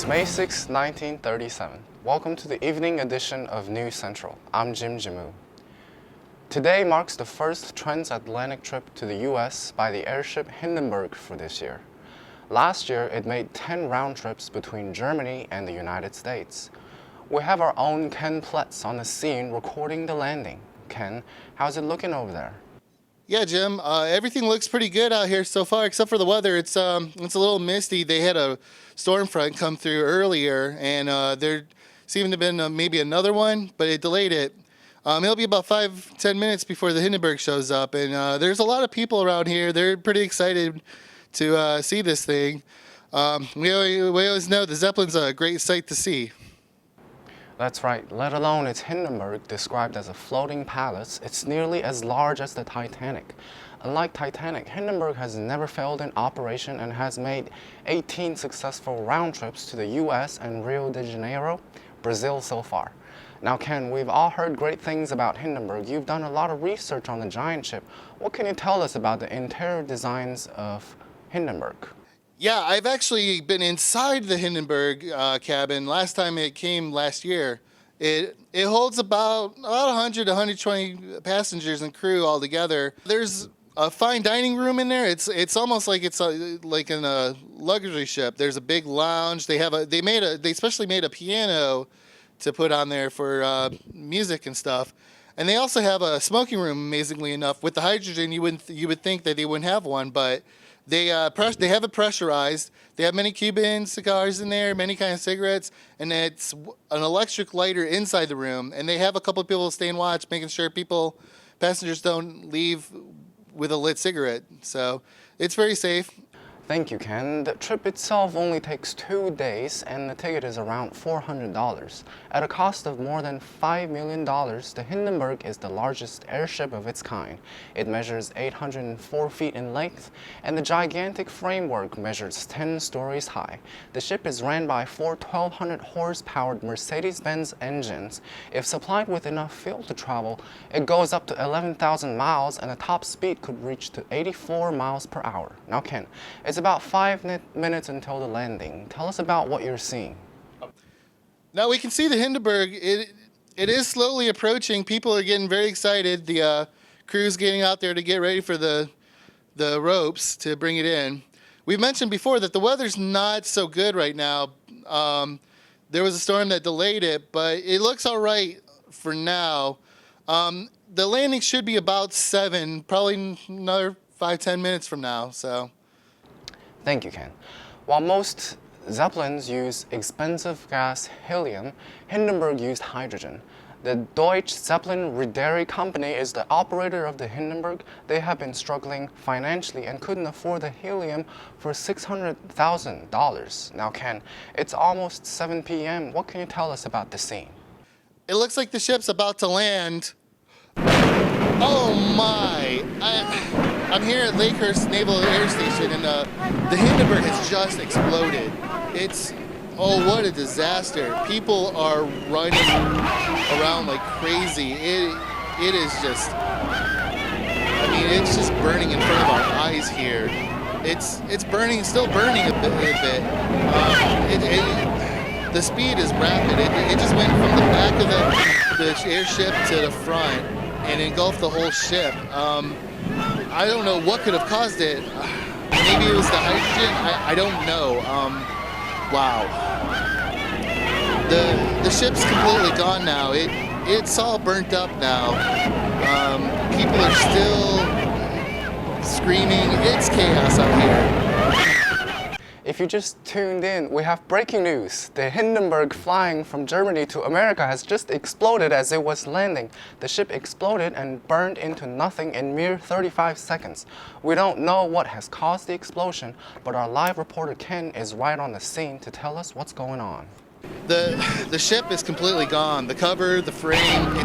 It's May 6, 1937. Welcome to the evening edition of News Central. I'm Jim Jimu. Today marks the first transatlantic trip to the U.S. by the airship Hindenburg for this year. Last year, it made 10 round trips between Germany and the United States. We have our own Ken Pletz on the scene recording the landing. Ken, how's it looking over there? Yeah, Jim, everything looks pretty good out here so far, except for the weather. It's a little misty. They had a storm front come through earlier, and there seemed to have been maybe another one, but it delayed it. It'll be about 5-10 minutes before the Hindenburg shows up, and there's a lot of people around here. They're pretty excited to see this thing. We always know the Zeppelin's a great sight to see. That's right, let alone its Hindenburg, described as a floating palace, it's nearly as large as the Titanic. Unlike Titanic, Hindenburg has never failed in operation and has made 18 successful round trips to the US and Rio de Janeiro, Brazil so far. Now Ken, we've all heard great things about Hindenburg. You've done a lot of research on the giant ship. What can you tell us about the interior designs of Hindenburg? Yeah, I've actually been inside the Hindenburg cabin. Last time it came last year. It holds about 100 to 120 passengers and crew all together. There's a fine dining room in there. It's almost like it's like in a luxury ship. There's a big lounge. They especially made a piano to put on there for music and stuff. And they also have a smoking room. Amazingly enough, with the hydrogen, you would think that they wouldn't have one, but they have it pressurized. They have many Cuban cigars in there, many kinds of cigarettes, and it's an electric lighter inside the room. And they have a couple of people staying watch, making sure passengers don't leave with a lit cigarette. So it's very safe. Thank you, Ken. The trip itself only takes 2 days and the ticket is around $400. At a cost of more than $5 million, the Hindenburg is the largest airship of its kind. It measures 804 feet in length and the gigantic framework measures 10 stories high. The ship is ran by 4 1,200 horse-powered Mercedes-Benz engines. If supplied with enough fuel to travel, it goes up to 11,000 miles and the top speed could reach to 84 miles per hour. Now Ken, it's about 5 minutes until the landing. Tell us about what you're seeing. Now we can see the Hindenburg. It is slowly approaching. People are getting very excited. The crew's getting out there to get ready for the ropes to bring it in. We've mentioned before that the weather's not so good right now. There was a storm that delayed it, but it looks all right for now. The landing should be about 7, probably another 5-10 minutes from now. So. Thank you, Ken. While most Zeppelins use expensive gas helium, Hindenburg used hydrogen. The Deutsche Zeppelin Reederei Company is the operator of the Hindenburg. They have been struggling financially and couldn't afford the helium for $600,000. Now, Ken, it's almost 7 p.m. What can you tell us about the scene? It looks like the ship's about to land. Oh my! I'm here at Lakehurst Naval Air Station, and the Hindenburg has just exploded. What a disaster. People are running around like crazy. It is just, it's just burning in front of our eyes here. It's burning, still burning a bit. The speed is rapid. It just went from the back of the airship to the front and engulfed the whole ship. I don't know what could have caused it. Maybe it was the hydrogen. I don't know. Wow. The ship's completely gone now. It's all burnt up now. People are still screaming. It's chaos out here. If you just tuned in, we have breaking news. The Hindenburg flying from Germany to America has just exploded as it was landing. The ship exploded and burned into nothing in mere 35 seconds. We don't know what has caused the explosion, but our live reporter Ken is right on the scene to tell us what's going on. The ship is completely gone. The cover, the frame,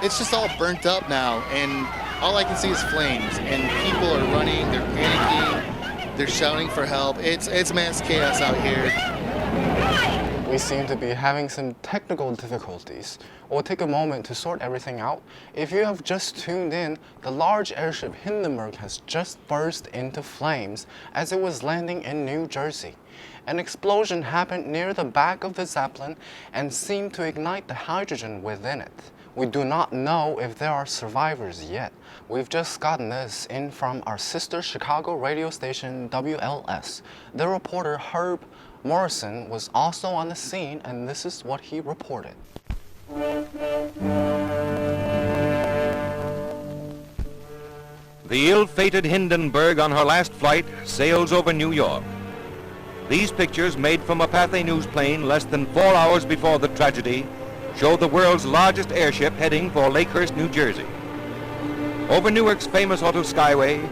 it's just all burnt up now, and all I can see is flames, and people are running, they're panicking. They're shouting for help. It's mass chaos out here. We seem to be having some technical difficulties. We'll take a moment to sort everything out. If you have just tuned in, the large airship Hindenburg has just burst into flames as it was landing in New Jersey. An explosion happened near the back of the Zeppelin and seemed to ignite the hydrogen within it. We do not know if there are survivors yet. We've just gotten this in from our sister Chicago radio station WLS. The reporter Herb Morrison was also on the scene, and this is what he reported. The ill-fated Hindenburg on her last flight sails over New York. These pictures, made from a Pathé News plane less than 4 hours before the tragedy, show the world's largest airship heading for Lakehurst, New Jersey. Over Newark's famous auto skyway,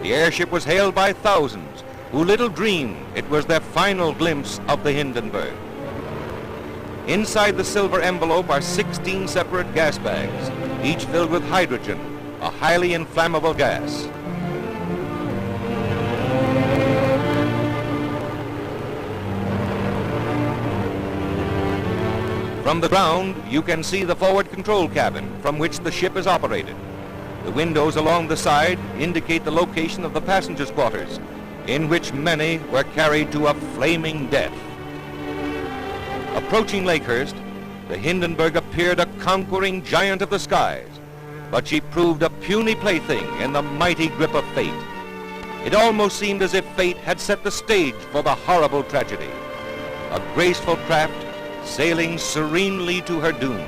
the airship was hailed by thousands who little dreamed it was their final glimpse of the Hindenburg. Inside the silver envelope are 16 separate gas bags, each filled with hydrogen, a highly inflammable gas. From the ground, you can see the forward control cabin from which the ship is operated. The windows along the side indicate the location of the passengers' quarters, in which many were carried to a flaming death. Approaching Lakehurst, the Hindenburg appeared a conquering giant of the skies, but she proved a puny plaything in the mighty grip of fate. It almost seemed as if fate had set the stage for the horrible tragedy. A graceful craft sailing serenely to her doom.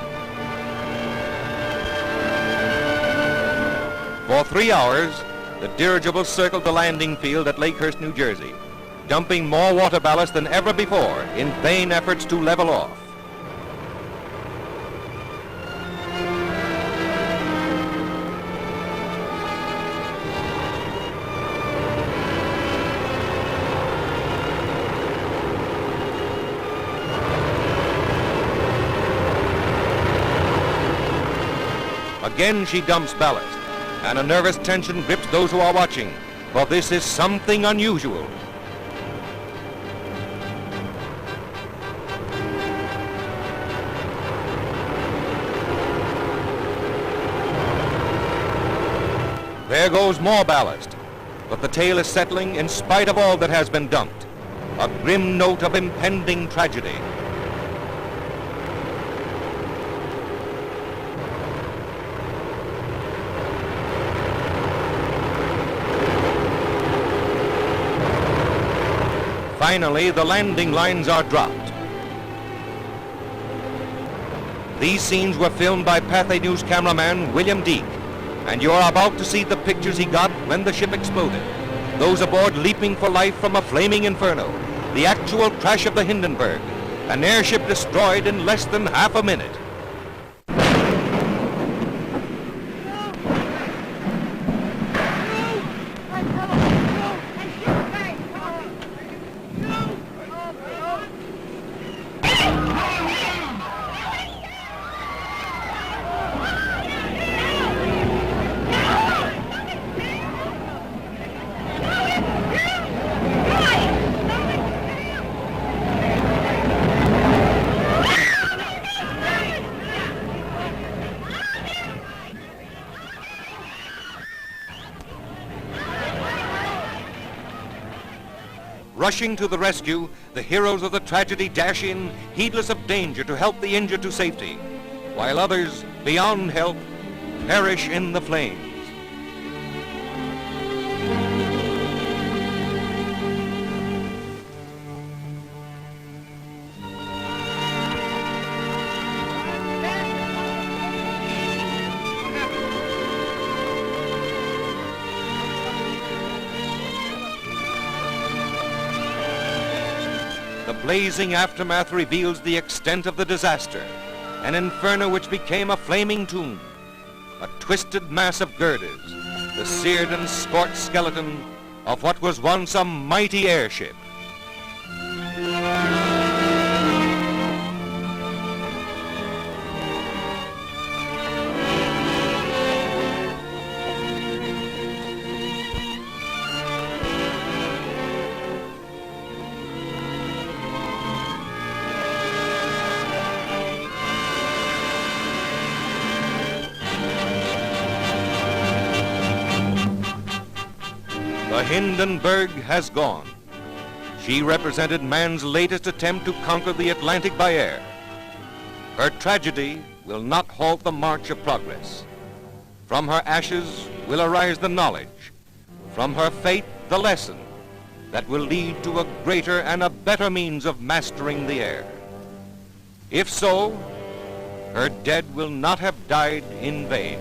For 3 hours, the dirigible circled the landing field at Lakehurst, New Jersey, dumping more water ballast than ever before in vain efforts to level off. Again she dumps ballast, and a nervous tension grips those who are watching, for this is something unusual. There goes more ballast, but the tail is settling in spite of all that has been dumped, a grim note of impending tragedy. Finally, the landing lines are dropped. These scenes were filmed by Pathé News cameraman William Deek, and you are about to see the pictures he got when the ship exploded. Those aboard leaping for life from a flaming inferno, the actual crash of the Hindenburg, an airship destroyed in less than half a minute. Rushing to the rescue, the heroes of the tragedy dash in, heedless of danger, to help the injured to safety, while others, beyond help, perish in the flames. The blazing aftermath reveals the extent of the disaster, an inferno which became a flaming tomb, a twisted mass of girders, the seared and scorched skeleton of what was once a mighty airship. Hindenburg has gone. She represented man's latest attempt to conquer the Atlantic by air. Her tragedy will not halt the march of progress. From her ashes will arise the knowledge, from her fate the lesson that will lead to a greater and a better means of mastering the air. If so, her dead will not have died in vain.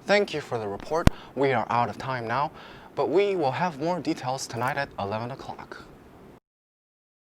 Thank you for the report. We are out of time now, but we will have more details tonight at 11 o'clock.